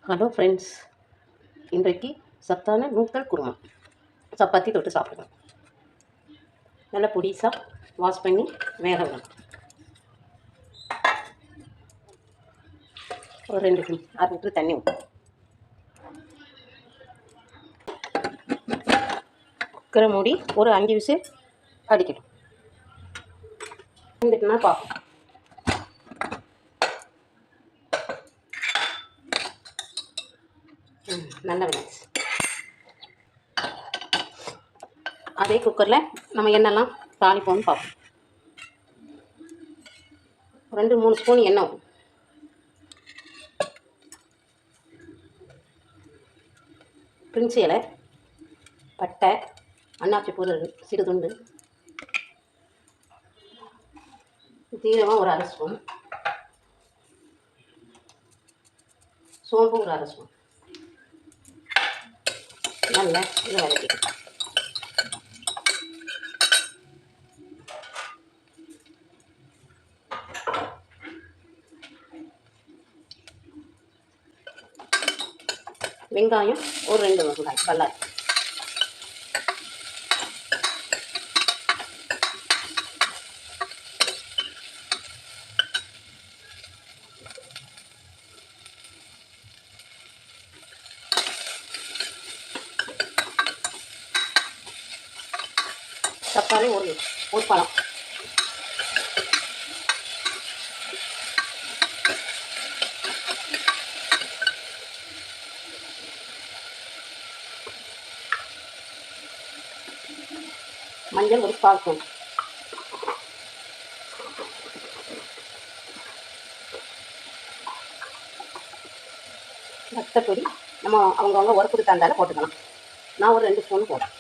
Hello friends, இன்றைக்கு சத்தான நூக்கல் குருமா சப்பாத்தி தொட்டு சாப்பிடுவோம். நல்லா பொடிசாக வாஷ் பண்ணி வேக விடணும். ஒரு 2 லிட்டர் தண்ணி ஊற்றும். குக்கரை மூடி ஒரு 5 விசில் அடிக்கணும். இருந்துட்டுனா பார்ப்போம். நல்லா விளையாச்சு. அதே குக்கரில் நம்ம எண்ணெய்லாம் தாளிப்போம்னு பார்ப்போம். 2-3 ஸ்பூன் எண்ணெய் வரும். பிரிஞ்சி இலை, பட்டை, அன்னாச்சி பூ சிறுதுண்டு, ஜீரகம் ஒரு 1/2 ஸ்பூன், சோம்பு ஒரு 1/2 ஸ்பூன். நல்லா இதை வதக்கிக்கலாம். வெங்காயம் ஒரு 2 வெங்காயம் பல்லாரி, தக்காளி ஒரு பழம், மஞ்சள் ஒரு 1/4 ஸ்பூன், வத்தப்பொடி நம்ம அவங்கவுங்க உரப்புக்கு தந்தாலும் போட்டுக்கலாம். நான் ஒரு 2 ஸ்பூன் போடுறேன்.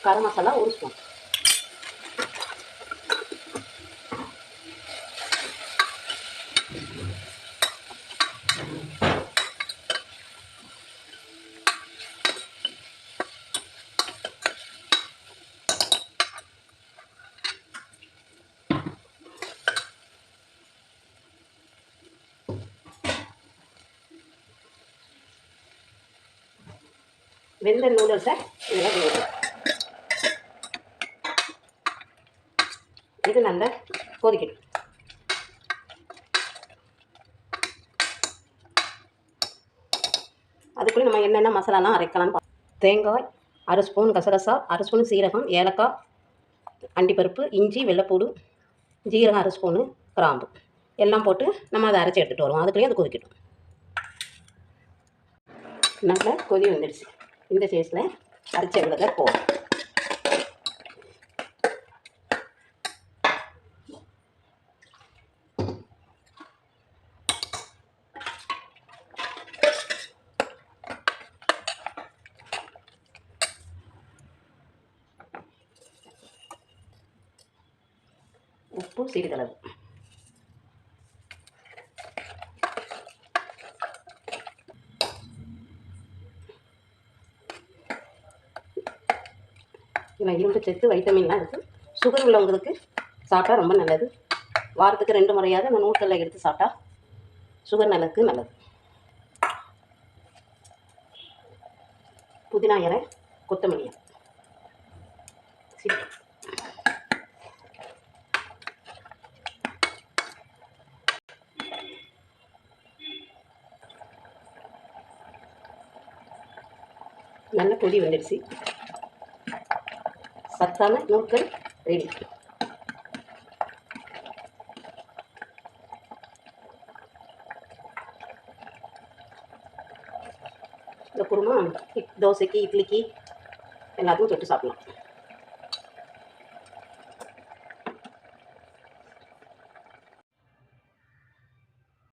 கரம் மசாலா 1 ஸ்பூன். வெந்த நூடுல்ஸை இதில் போடுறோம். இது நல்லா கொதிக்கணும். அதுக்குள்ளே நம்ம என்னென்ன மசாலாலாம் அரைக்கலாம்னு தேங்காய் 1/2 ஸ்பூன், கசகசா 1/2 ஸ்பூன், சீரகம், ஏலக்காய், அண்டிப்பருப்பு, இஞ்சி, வெள்ளைப்பூடு, ஜீரகம் 1/2 ஸ்பூனு, கிராம்பு எல்லாம் போட்டு நம்ம அதை அரைச்சி எடுத்துகிட்டு வருவோம். அதுக்குள்ளேயே அது கொதிக்கட்டும். நல்லா கொதி வந்துடுச்சு. இந்த சைஸில் அரைச்சி எடுக்கிறத போகும். உப்பு சிறிதளவு, இதில் இரும்பு சத்து, வைட்டமின்லாம் இருக்குது. சுகர் உள்ளவங்களுக்கு சாப்பிட்டா ரொம்ப நல்லது. வாரத்துக்கு 2 முறையாவது அந்த நூல்களில் எடுத்து சாப்பிட்டா சுகர் நல்லதுக்கு நல்லது. புதினா இலை, கொத்தமல்லி இலை, நல்ல கொதி வந்துடுச்சு. சத்தான நூல்கள் ரெடி. இந்த குருமா தோசைக்கு, இட்லிக்கு எல்லாத்துக்கும் தொட்டு சாப்பிடலாம்.